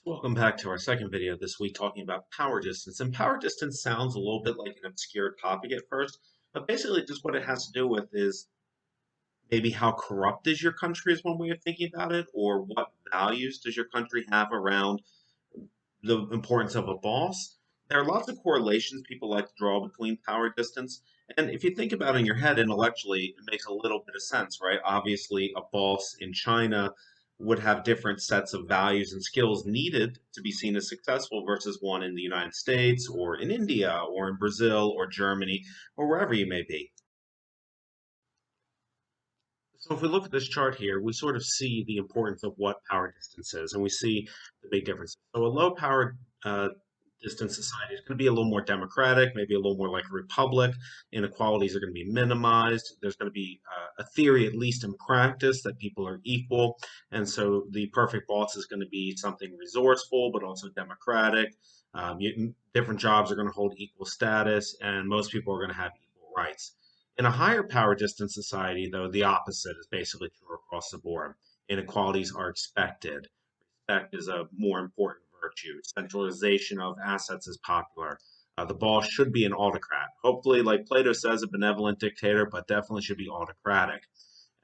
Welcome back to our second video this week talking about power distance. And power distance sounds a little bit like an obscure topic at first, but basically just what it has to do with is maybe how corrupt is your country is one way of thinking about it, or what values does your country have around the importance of a boss. There are lots of correlations people like to draw between power distance. And if you think about it in your head intellectually, it makes a little bit of sense, right? Obviously, a boss in China would have different sets of values and skills needed to be seen as successful versus one in the United States or in India or in Brazil or Germany or wherever you may be. So if we look at this chart here, we sort of see the importance of what power distance is, and we see the big differences. So a low power distance society is going to be a little more democratic, maybe a little more like a republic. Inequalities are going to be minimized. There's going to be a theory, at least in practice, that people are equal. And so the perfect boss is going to be something resourceful, but also democratic. Different jobs are going to hold equal status, and most people are going to have equal rights. In a higher power distance society, though, the opposite is basically true across the board. Inequalities are expected. Respect is a more important virtue. Centralization of assets is popular. The boss should be an autocrat. Hopefully, like Plato says, a benevolent dictator, but definitely should be autocratic.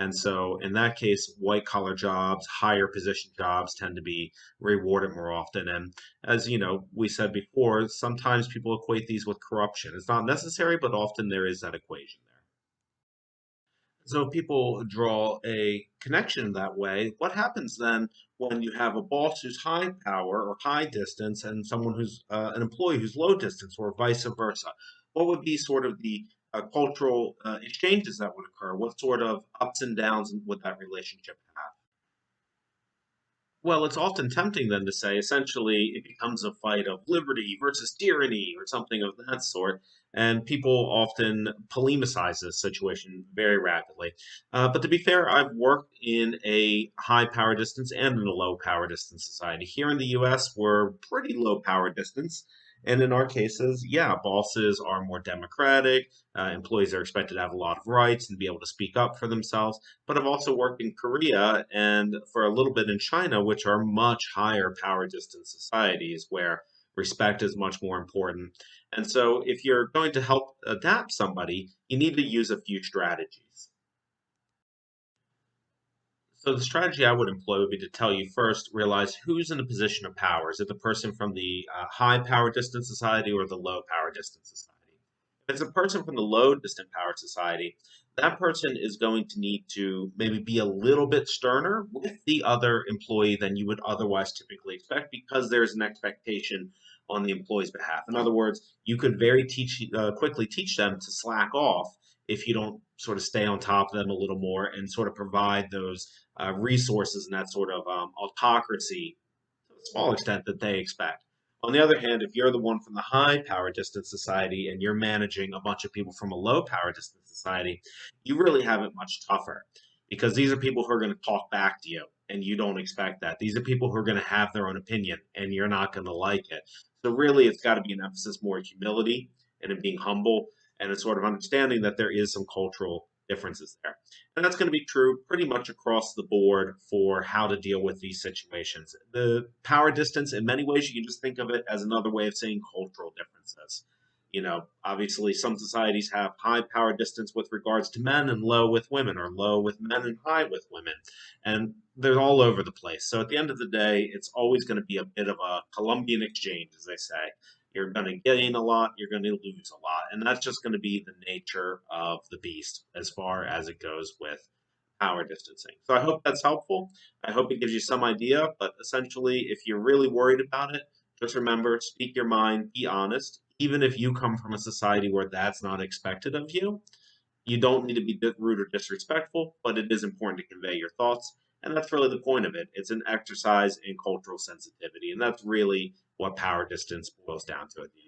And so, in that case, white collar jobs, higher position jobs tend to be rewarded more often. And as you know, we said before, sometimes people equate these with corruption. It's not necessary, but often there is that equation there. So people draw a connection that way. What happens then when you have a boss who's high power or high distance and someone who's an employee who's low distance or vice versa? What would be sort of the cultural exchanges that would occur? What sort of ups and downs would that relationship have? Well, it's often tempting then to say essentially it becomes a fight of liberty versus tyranny or something of that sort. And people often polemicize this situation very rapidly. But to be fair, I've worked in a high power distance and in a low power distance society. Here in the US, we're pretty low power distance. And in our cases, yeah, bosses are more democratic. Employees are expected to have a lot of rights and be able to speak up for themselves, but I've also worked in Korea and for a little bit in China, which are much higher power distance societies where respect is much more important. And so, if you're going to help adapt somebody, you need to use a few strategies. So, the strategy I would employ would be to tell you first, realize who's in a position of power. Is it the person from the high power distance society or the low power distance society? If it's a person from the low distant power society, that person is going to need to maybe be a little bit sterner with the other employee than you would otherwise typically expect because there's an expectation on the employee's behalf. In other words, you could quickly teach them to slack off if you don't sort of stay on top of them a little more and sort of provide those resources and that sort of autocracy to a small extent that they expect. On the other hand, if you're the one from the high power distance society and you're managing a bunch of people from a low power distance society, you really have it much tougher because these are people who are going to talk back to you and you don't expect that. These are people who are going to have their own opinion and you're not going to like it. So, really, it's got to be an emphasis more in humility and in being humble and a sort of understanding that there is some cultural differences there. And that's going to be true pretty much across the board for how to deal with these situations. The power distance, in many ways, you can just think of it as another way of saying cultural differences. Obviously, some societies have high power distance with regards to men and low with women, or low with men and high with women. And they're all over the place. So at the end of the day, it's always going to be a bit of a Columbian exchange, as they say. You're going to gain a lot, you're going to lose a lot. And that's just going to be the nature of the beast as far as it goes with power distancing. So I hope that's helpful. I hope it gives you some idea. But essentially, if you're really worried about it, just remember speak your mind, be honest. Even if you come from a society where that's not expected of you, you don't need to be rude or disrespectful, but it is important to convey your thoughts. And that's really the point of it. It's an exercise in cultural sensitivity. And that's really what power distance boils down to at the end.